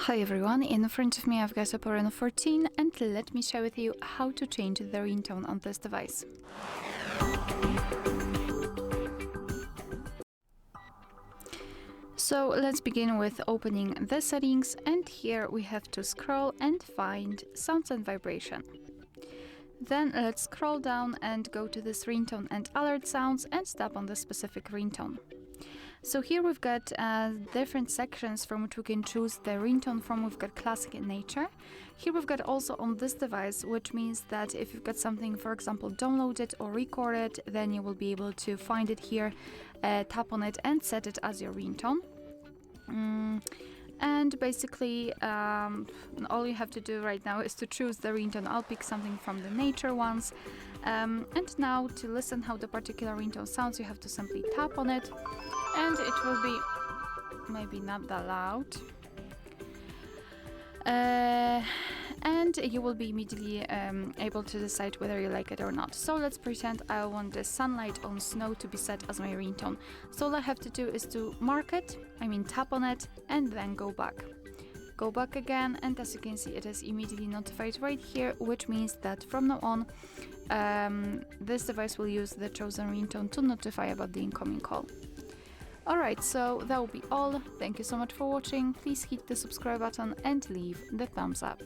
Hi everyone, in front of me I've got OPPO Reno 14 and let me share with you how to change the ringtone on this device. So let's begin with opening the settings, and here we have to scroll and find sounds and vibration. Then let's scroll down and go to this ringtone and alert sounds and tap on the specific ringtone. So here we've got different sections from which we can choose the ringtone from. We've got classic and nature. Here we've got also on this device, which means that if you've got something, for example, downloaded or recorded, then you will be able to find it here, tap on it and set it as your ringtone. And basically all you have to do right now is to choose the ringtone. I'll pick something from the nature ones, and now to listen how the particular ringtone sounds, you have to simply tap on it and it will be maybe not that loud, and you will be immediately able to decide whether you like it or not. So let's pretend I want the sunlight on snow to be set as my ringtone. So all I have to do is to mark it, tap on it, and then go back. Go back again, and as you can see, it is immediately notified right here, which means that from now on this device will use the chosen ringtone to notify about the incoming call. Alright, so that will be all. Thank you so much for watching. Please hit the subscribe button and leave the thumbs up.